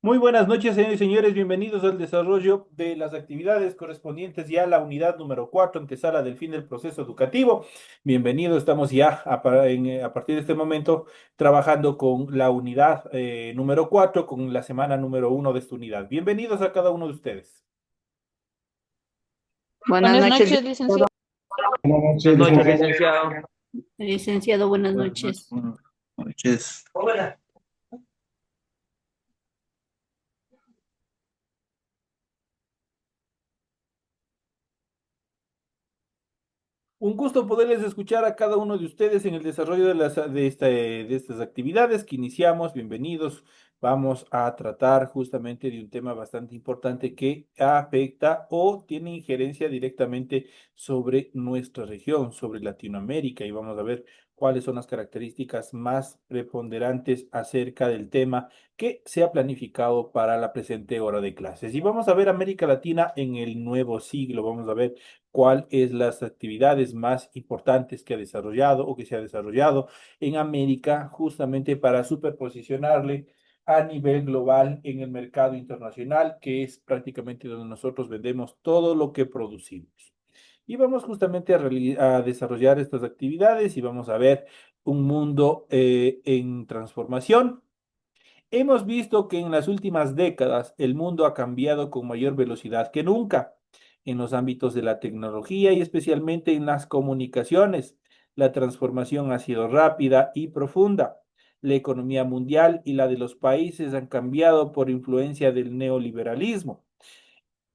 Muy buenas noches, señores y señores. Bienvenidos al desarrollo de las actividades correspondientes ya a la unidad número 4, antesala del fin del proceso educativo. Bienvenidos, estamos ya a partir de este momento trabajando con la unidad número 4, con la semana número 1 de esta unidad. Bienvenidos a cada uno de ustedes. Buenas Buenas noches, noches, licenciado. licenciado. Buenas noches, Buenas noches, licenciado. licenciado. Licenciado, buenas Buenas noches. noches. Buenas noches. Un gusto poderles escuchar a cada uno de ustedes en el desarrollo de estas actividades que iniciamos. Bienvenidos. Vamos a tratar justamente de un tema bastante importante que afecta o tiene injerencia directamente sobre nuestra región, sobre Latinoamérica, y vamos a ver cuáles son las características más preponderantes acerca del tema que se ha planificado para la presente hora de clases. Y vamos a ver América Latina en el nuevo siglo. Vamos a ver cuál es las actividades más importantes que ha desarrollado o que se ha desarrollado en América justamente para superposicionarle a nivel global en el mercado internacional, que es prácticamente donde nosotros vendemos todo lo que producimos. Y vamos justamente a desarrollar estas actividades y vamos a ver un mundo en transformación. Hemos visto que en las últimas décadas el mundo ha cambiado con mayor velocidad que nunca en los ámbitos de la tecnología y especialmente en las comunicaciones. La transformación ha sido rápida y profunda. La economía mundial y la de los países han cambiado por influencia del neoliberalismo.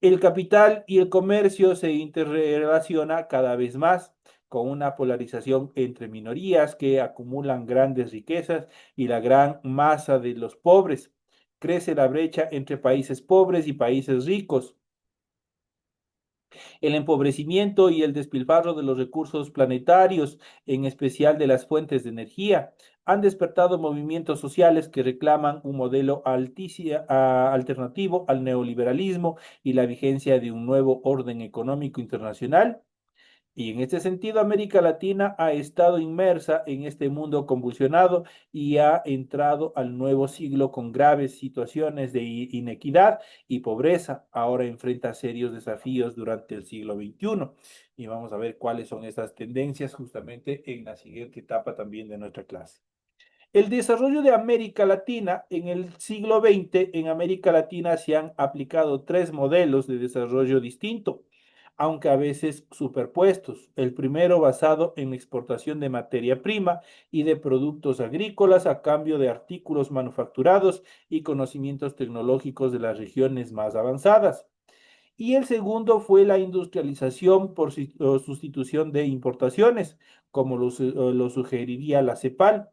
El capital y el comercio se interrelaciona cada vez más con una polarización entre minorías que acumulan grandes riquezas y la gran masa de los pobres. Crece la brecha entre países pobres y países ricos. El empobrecimiento y el despilfarro de los recursos planetarios, en especial de las fuentes de energía, han despertado movimientos sociales que reclaman un modelo alternativo al neoliberalismo y la vigencia de un nuevo orden económico internacional. Y en este sentido, América Latina ha estado inmersa en este mundo convulsionado y ha entrado al nuevo siglo con graves situaciones de inequidad y pobreza. Ahora enfrenta serios desafíos durante el siglo XXI. Y vamos a ver cuáles son esas tendencias justamente en la siguiente etapa también de nuestra clase. El desarrollo de América Latina en el siglo XX, en América Latina se han aplicado tres modelos de desarrollo distinto, aunque a veces superpuestos. El primero basado en la exportación de materia prima y de productos agrícolas a cambio de artículos manufacturados y conocimientos tecnológicos de las regiones más avanzadas. Y el segundo fue la industrialización por sustitución de importaciones, como lo sugeriría la CEPAL.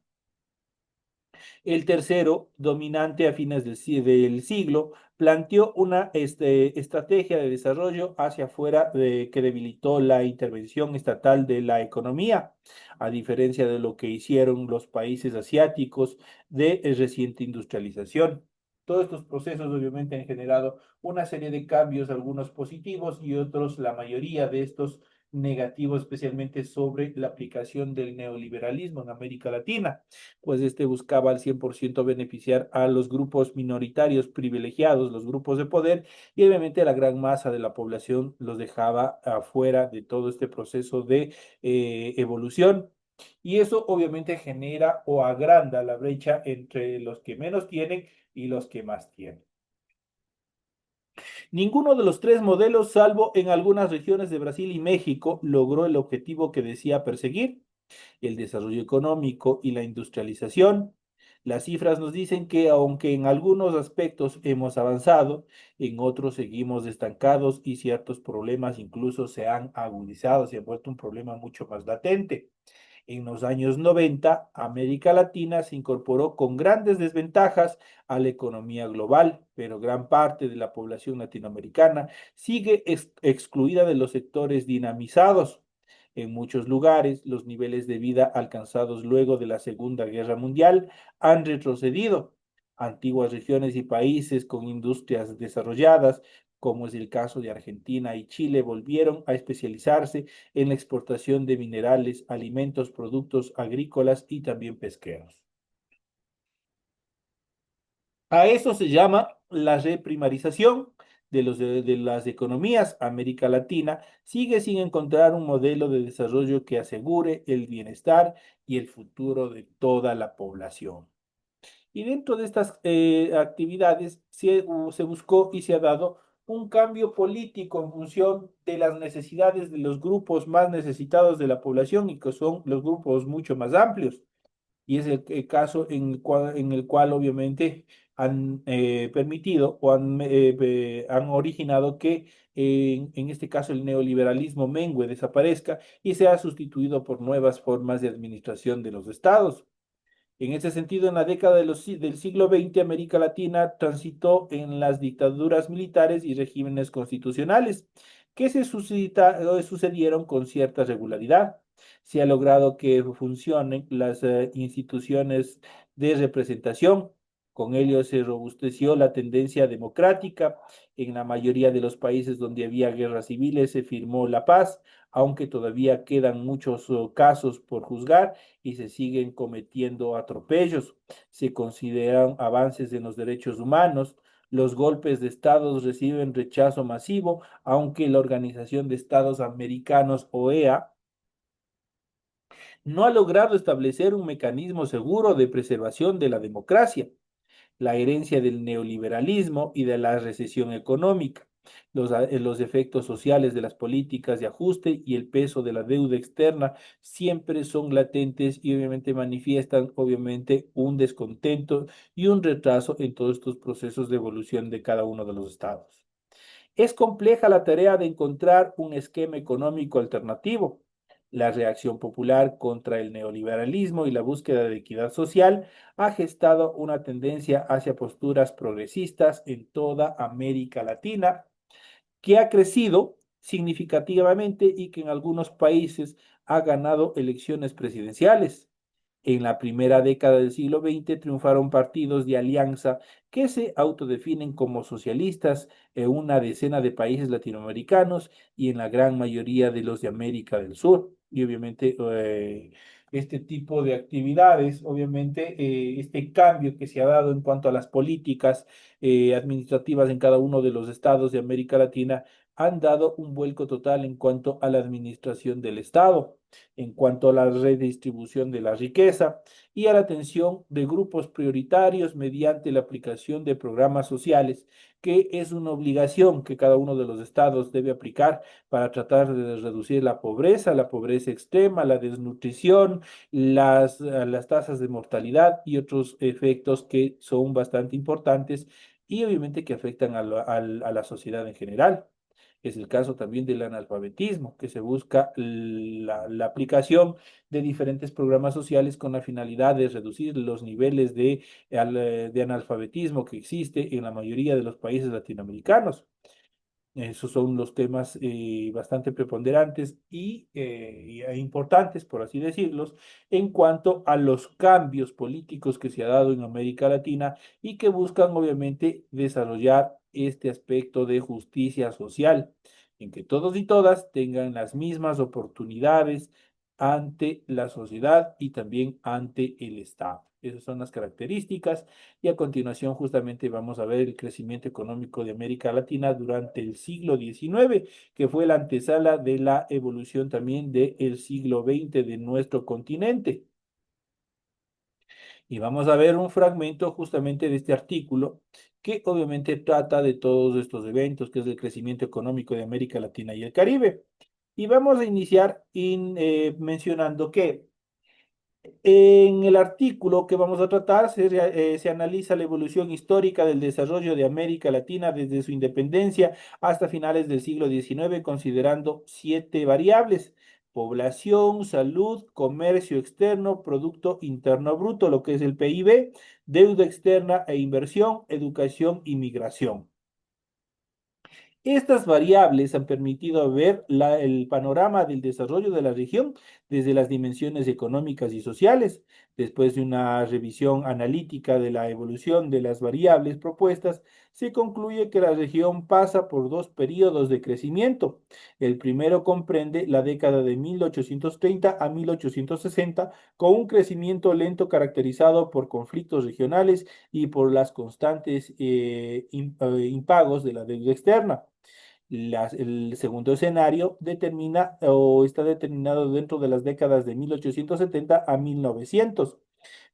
El tercero, dominante a fines del siglo, planteó una estrategia de desarrollo hacia afuera que debilitó la intervención estatal de la economía, a diferencia de lo que hicieron los países asiáticos de reciente industrialización. Todos estos procesos obviamente han generado una serie de cambios, algunos positivos y otros, la mayoría de estos negativos, especialmente sobre la aplicación del neoliberalismo en América Latina, pues este buscaba al 100% beneficiar a los grupos minoritarios privilegiados, los grupos de poder, y obviamente a la gran masa de la población los dejaba afuera de todo este proceso de evolución. Y eso obviamente genera o agranda la brecha entre los que menos tienen y los que más tienen. Ninguno de los tres modelos, salvo en algunas regiones de Brasil y México, logró el objetivo que decía perseguir, el desarrollo económico y la industrialización. Las cifras nos dicen que aunque en algunos aspectos hemos avanzado, en otros seguimos estancados y ciertos problemas incluso se han agudizado, se ha vuelto un problema mucho más latente. En los años 90, América Latina se incorporó con grandes desventajas a la economía global, pero gran parte de la población latinoamericana sigue excluida de los sectores dinamizados. En muchos lugares, los niveles de vida alcanzados luego de la Segunda Guerra Mundial han retrocedido. Antiguas regiones y países con industrias desarrolladas, como es el caso de Argentina y Chile, volvieron a especializarse en la exportación de minerales, alimentos, productos agrícolas y también pesqueros. A eso se llama la reprimarización de las economías. América Latina sigue sin encontrar un modelo de desarrollo que asegure el bienestar y el futuro de toda la población. Y dentro de estas actividades se buscó y se ha dado un cambio político en función de las necesidades de los grupos más necesitados de la población y que son los grupos mucho más amplios. Y es el caso en el cual obviamente han permitido o han originado que en este caso el neoliberalismo mengue, desaparezca y sea sustituido por nuevas formas de administración de los estados. En ese sentido, en la década del siglo XX, América Latina transitó en las dictaduras militares y regímenes constitucionales que sucedieron con cierta regularidad. Se ha logrado que funcionen las instituciones de representación. Con ello se robusteció la tendencia democrática. En la mayoría de los países donde había guerras civiles se firmó la paz, aunque todavía quedan muchos casos por juzgar y se siguen cometiendo atropellos. Se consideran avances en los derechos humanos. Los golpes de estados reciben rechazo masivo, aunque la Organización de Estados Americanos, OEA, no ha logrado establecer un mecanismo seguro de preservación de la democracia. La herencia del neoliberalismo y de la recesión económica, los efectos sociales de las políticas de ajuste y el peso de la deuda externa siempre son latentes y obviamente manifiestan obviamente un descontento y un retraso en todos estos procesos de evolución de cada uno de los estados. Es compleja la tarea de encontrar un esquema económico alternativo. La reacción popular contra el neoliberalismo y la búsqueda de equidad social ha gestado una tendencia hacia posturas progresistas en toda América Latina, que ha crecido significativamente y que en algunos países ha ganado elecciones presidenciales. En la primera década del siglo XX triunfaron partidos de alianza que se autodefinen como socialistas en una decena de países latinoamericanos y en la gran mayoría de los de América del Sur. Y obviamente este tipo de actividades, obviamente este cambio que se ha dado en cuanto a las políticas administrativas en cada uno de los estados de América Latina han dado un vuelco total en cuanto a la administración del Estado, en cuanto a la redistribución de la riqueza y a la atención de grupos prioritarios mediante la aplicación de programas sociales, que es una obligación que cada uno de los estados debe aplicar para tratar de reducir la pobreza extrema, la desnutrición, las tasas de mortalidad y otros efectos que son bastante importantes y obviamente que afectan a la sociedad en general. Es el caso también del analfabetismo, que se busca la aplicación de diferentes programas sociales con la finalidad de reducir los niveles de analfabetismo que existe en la mayoría de los países latinoamericanos. Esos son los temas bastante preponderantes y importantes, por así decirlos, en cuanto a los cambios políticos que se ha dado en América Latina y que buscan, obviamente, desarrollar este aspecto de justicia social, en que todos y todas tengan las mismas oportunidades ante la sociedad y también ante el Estado. Esas son las características y a continuación justamente vamos a ver el crecimiento económico de América Latina durante el siglo XIX, que fue la antesala de la evolución también del siglo XX de nuestro continente. Y vamos a ver un fragmento justamente de este artículo que obviamente trata de todos estos eventos, que es el crecimiento económico de América Latina y el Caribe. Y vamos a iniciar mencionando que en el artículo que vamos a tratar se analiza la evolución histórica del desarrollo de América Latina desde su independencia hasta finales del siglo XIX, considerando 7 variables: población, salud, comercio externo, Producto Interno Bruto, lo que es el PIB, deuda externa e inversión, educación y migración. Estas variables han permitido ver el panorama del desarrollo de la región desde las dimensiones económicas y sociales, Después de una revisión analítica de la evolución de las variables propuestas, se concluye que la región pasa por dos periodos de crecimiento. El primero comprende la década de 1830 a 1860, con un crecimiento lento caracterizado por conflictos regionales y por las constantes impagos de la deuda externa. El segundo escenario determina o está determinado dentro de las décadas de 1870 a 1900,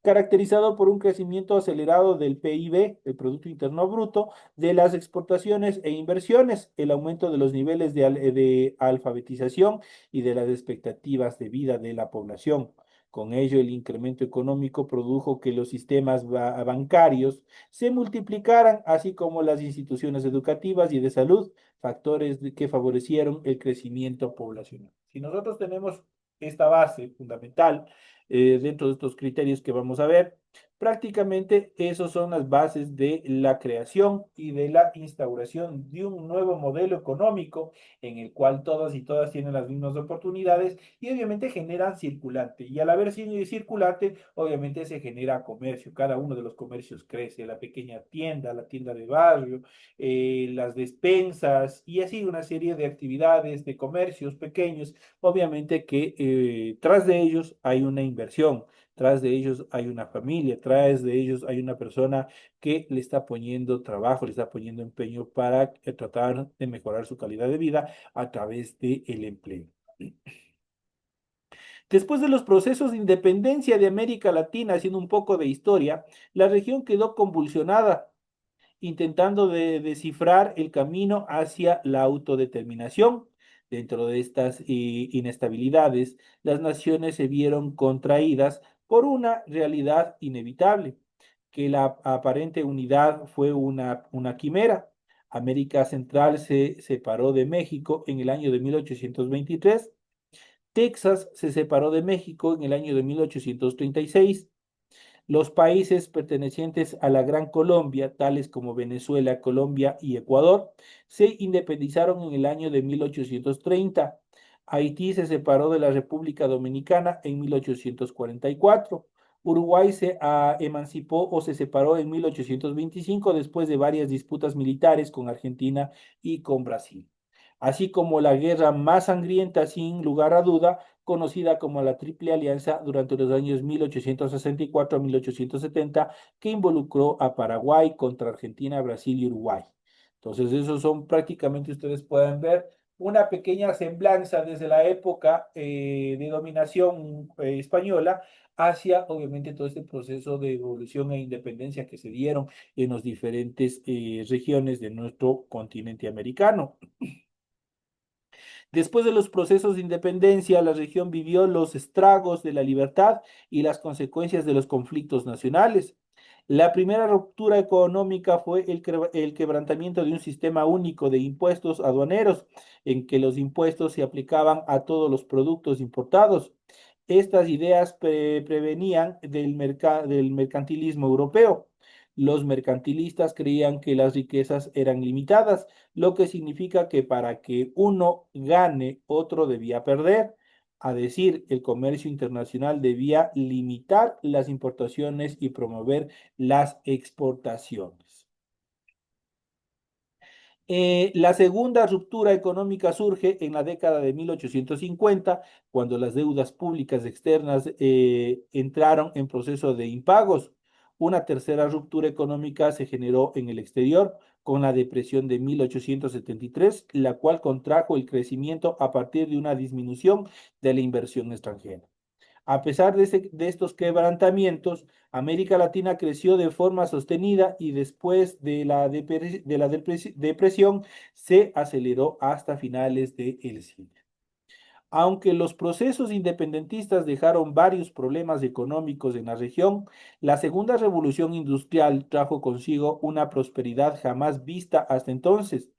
caracterizado por un crecimiento acelerado del PIB, el Producto Interno Bruto, de las exportaciones e inversiones, el aumento de los niveles de alfabetización y de las expectativas de vida de la población. Con ello, el incremento económico produjo que los sistemas bancarios se multiplicaran, así como las instituciones educativas y de salud, factores que favorecieron el crecimiento poblacional. Si nosotros tenemos esta base fundamental, dentro de estos criterios que vamos a ver, prácticamente esos son las bases de la creación y de la instauración de un nuevo modelo económico en el cual todas y todas tienen las mismas oportunidades y obviamente generan circulante. Y al haber sido circulante, obviamente se genera comercio. Cada uno de los comercios crece, la pequeña tienda, la tienda de barrio, las despensas y así una serie de actividades, de comercios pequeños, obviamente que tras de ellos hay una inversión, tras de ellos hay una familia, tras de ellos hay una persona que le está poniendo trabajo, le está poniendo empeño para tratar de mejorar su calidad de vida a través del empleo. Después de los procesos de independencia de América Latina, haciendo un poco de historia, la región quedó convulsionada intentando descifrar el camino hacia la autodeterminación. Dentro de estas inestabilidades, las naciones se vieron contraídas por una realidad inevitable, que la aparente unidad fue una quimera. América Central se separó de México en el año de 1823. Texas se separó de México en el año de 1836. Los países pertenecientes a la Gran Colombia, tales como Venezuela, Colombia y Ecuador, se independizaron en el año de 1830. Haití se separó de la República Dominicana en 1844. Uruguay se emancipó o se separó en 1825 después de varias disputas militares con Argentina y con Brasil, así como la guerra más sangrienta, sin lugar a duda, conocida como la Triple Alianza durante los años 1864 a 1870, que involucró a Paraguay contra Argentina, Brasil y Uruguay. Entonces, esos son prácticamente, ustedes pueden ver, una pequeña semblanza desde la época de dominación española hacia, obviamente, todo este proceso de evolución e independencia que se dieron en las diferentes regiones de nuestro continente americano. Después de los procesos de independencia, la región vivió los estragos de la libertad y las consecuencias de los conflictos nacionales. La primera ruptura económica fue el quebrantamiento de un sistema único de impuestos aduaneros, en que los impuestos se aplicaban a todos los productos importados. Estas ideas prevenían del mercantilismo europeo. Los mercantilistas creían que las riquezas eran limitadas, lo que significa que para que uno gane, otro debía perder. A decir, el comercio internacional debía limitar las importaciones y promover las exportaciones. La segunda ruptura económica surge en la década de 1850, cuando las deudas públicas externas entraron en proceso de impagos. Una tercera ruptura económica se generó en el exterior con la depresión de 1873, la cual contrajo el crecimiento a partir de una disminución de la inversión extranjera. A pesar de estos quebrantamientos, América Latina creció de forma sostenida y después de la depresión se aceleró hasta finales del siglo. Aunque los procesos independentistas dejaron varios problemas económicos en la región, la segunda revolución industrial trajo consigo una prosperidad jamás vista hasta entonces,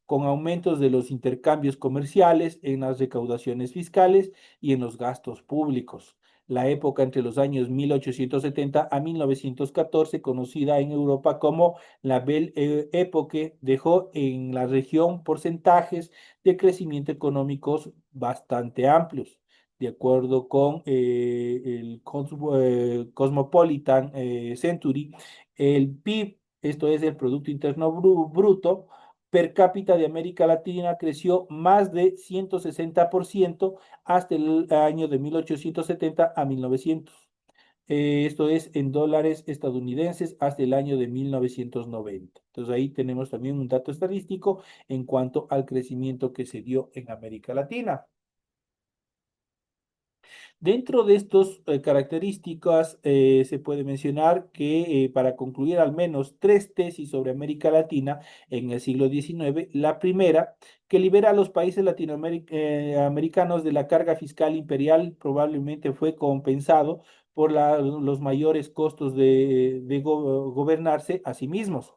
con aumentos de los intercambios comerciales, en las recaudaciones fiscales y en los gastos públicos. La época entre los años 1870 a 1914, conocida en Europa como la Belle Époque, dejó en la región porcentajes de crecimiento económicos bastante amplios. de acuerdo con el Cosmopolitan Century, el PIB, esto es el Producto Interno Bruto, per cápita de América Latina creció más de 160% hasta el año de 1870 a 1900. Esto es en dólares estadounidenses hasta el año de 1990. Entonces ahí tenemos también un dato estadístico en cuanto al crecimiento que se dio en América Latina. Dentro de estas características, se puede mencionar que para concluir al menos tres tesis sobre América Latina en el siglo XIX, la primera, que libera a los países latinoamericanos de la carga fiscal imperial, probablemente fue compensado por los mayores costos de gobernarse a sí mismos.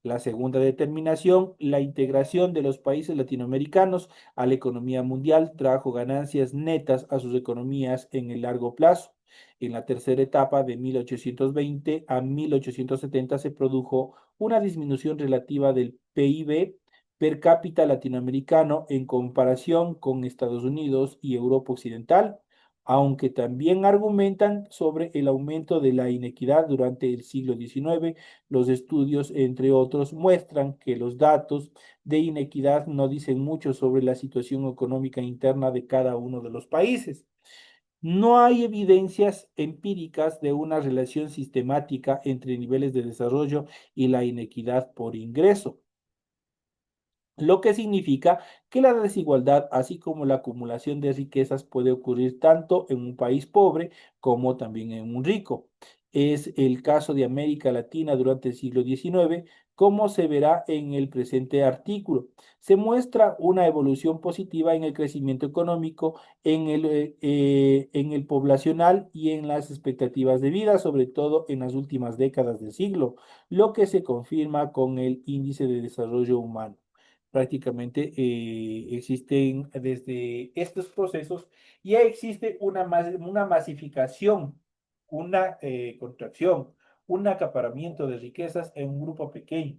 La segunda determinación, la integración de los países latinoamericanos a la economía mundial trajo ganancias netas a sus economías en el largo plazo. En la tercera etapa, de 1820 a 1870, se produjo una disminución relativa del PIB per cápita latinoamericano en comparación con Estados Unidos y Europa Occidental, aunque también argumentan sobre el aumento de la inequidad durante el siglo XIX. Los estudios, entre otros, muestran que los datos de inequidad no dicen mucho sobre la situación económica interna de cada uno de los países. No hay evidencias empíricas de una relación sistemática entre niveles de desarrollo y la inequidad por ingreso, lo que significa que la desigualdad, así como la acumulación de riquezas, puede ocurrir tanto en un país pobre como también en un rico. Es el caso de América Latina durante el siglo XIX, como se verá en el presente artículo. Se muestra una evolución positiva en el crecimiento económico, en el poblacional y en las expectativas de vida, sobre todo en las últimas décadas del siglo, lo que se confirma con el índice de desarrollo humano. Prácticamente existen desde estos procesos, ya existe una masificación, una contracción, un acaparamiento de riquezas en un grupo pequeño,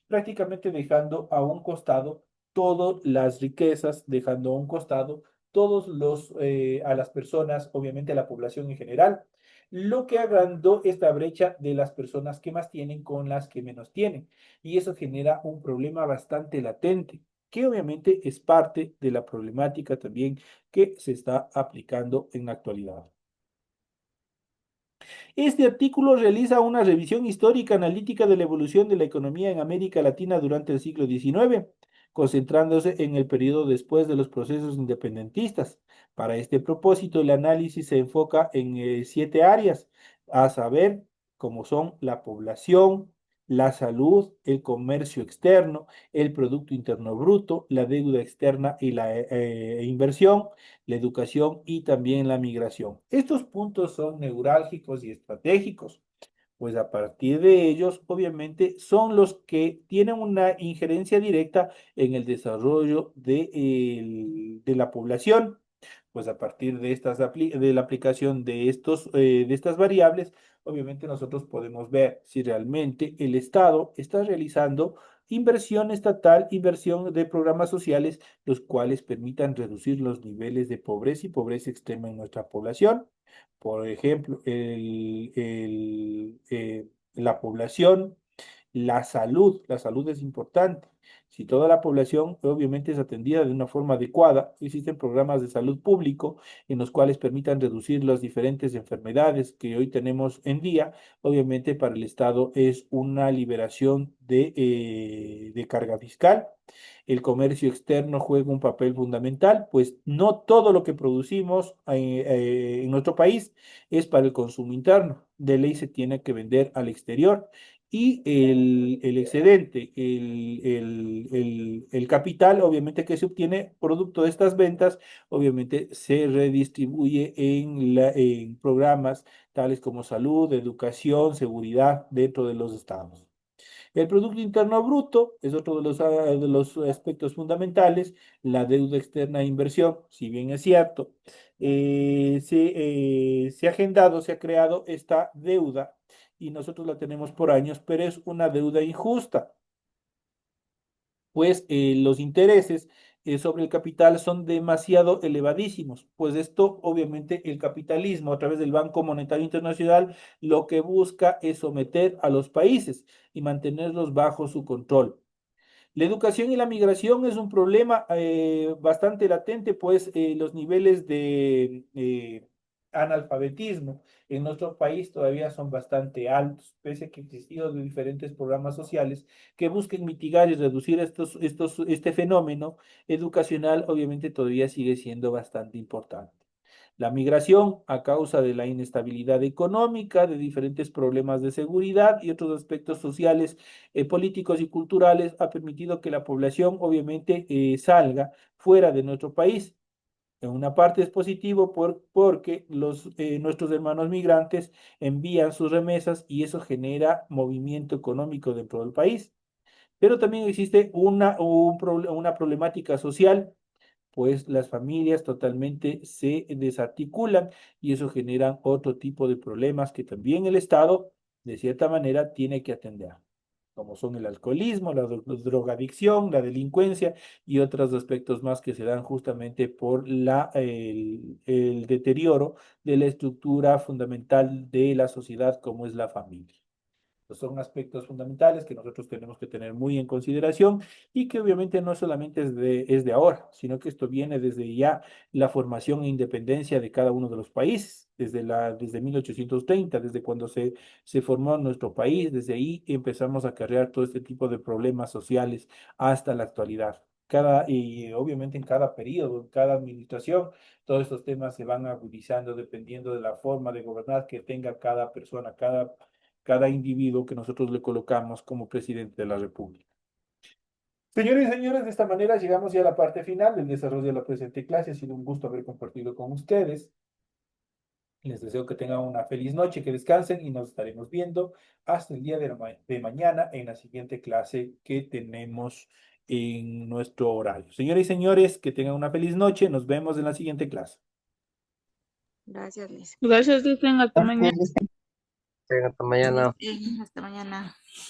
prácticamente dejando a un costado todas las riquezas, dejando a un costado a las personas, obviamente a la población en general, lo que agrandó esta brecha de las personas que más tienen con las que menos tienen. Y eso genera un problema bastante latente, que obviamente es parte de la problemática también que se está aplicando en la actualidad. Este artículo realiza una revisión histórica analítica de la evolución de la economía en América Latina durante el siglo XIX, concentrándose en el periodo después de los procesos independentistas. Para este propósito, el análisis se enfoca en siete áreas, a saber, como son la población, la salud, el comercio externo, el Producto Interno Bruto, la deuda externa y la inversión, la educación y también la migración. Estos puntos son neurálgicos y estratégicos, pues a partir de ellos, obviamente, son los que tienen una injerencia directa en el desarrollo de la población. Pues a partir de de la aplicación de estas variables, obviamente nosotros podemos ver si realmente el Estado está realizando inversión estatal, inversión de programas sociales, los cuales permitan reducir los niveles de pobreza y pobreza extrema en nuestra población. Por ejemplo, la población, la salud es importante. Si toda la población obviamente es atendida de una forma adecuada, existen programas de salud público en los cuales permitan reducir las diferentes enfermedades que hoy tenemos en día. Obviamente para el Estado es una liberación de carga fiscal. El comercio externo juega un papel fundamental, pues no todo lo que producimos en nuestro país es para el consumo interno. De ley se tiene que vender al exterior y el excedente, el capital, obviamente que se obtiene producto de estas ventas, obviamente se redistribuye en programas tales como salud, educación, seguridad dentro de los estados. El Producto Interno Bruto es otro de los aspectos fundamentales. La deuda externa e inversión, si bien es cierto, se ha agendado, se ha creado esta deuda y nosotros la tenemos por años, pero es una deuda injusta, pues los intereses sobre el capital son demasiado elevadísimos, pues esto obviamente el capitalismo a través del Banco Monetario Internacional lo que busca es someter a los países y mantenerlos bajo su control. La educación y la migración es un problema bastante latente, pues los niveles de analfabetismo en nuestro país todavía son bastante altos, pese a que han existido de diferentes programas sociales que busquen mitigar y reducir este fenómeno educacional, obviamente todavía sigue siendo bastante importante. La migración, a causa de la inestabilidad económica, de diferentes problemas de seguridad y otros aspectos sociales, políticos y culturales, ha permitido que la población obviamente salga fuera de nuestro país. En una parte es positivo porque nuestros hermanos migrantes envían sus remesas y eso genera movimiento económico dentro del país. Pero también existe una problemática social, pues las familias totalmente se desarticulan y eso genera otro tipo de problemas que también el Estado, de cierta manera, tiene que atender, como son el alcoholismo, la drogadicción, la delincuencia y otros aspectos más que se dan justamente por el deterioro de la estructura fundamental de la sociedad como es la familia. Son aspectos fundamentales que nosotros tenemos que tener muy en consideración y que obviamente no solamente es de ahora, sino que esto viene desde ya la formación e independencia de cada uno de los países, desde 1830, desde cuando se formó nuestro país, desde ahí empezamos a acarrear todo este tipo de problemas sociales hasta la actualidad. Y obviamente en cada periodo, en cada administración, todos estos temas se van agudizando dependiendo de la forma de gobernar que tenga cada persona, cada individuo que nosotros le colocamos como presidente de la República. Señores y señores, de esta manera llegamos ya a la parte final del desarrollo de la presente clase. Ha sido un gusto haber compartido con ustedes. Les deseo que tengan una feliz noche, que descansen y nos estaremos viendo hasta el día de mañana en la siguiente clase que tenemos en nuestro horario. Señores y señores, que tengan una feliz noche. Nos vemos en la siguiente clase. Gracias, Liz. Gracias, Cristian. Hasta mañana. Hasta mañana. Hasta mañana.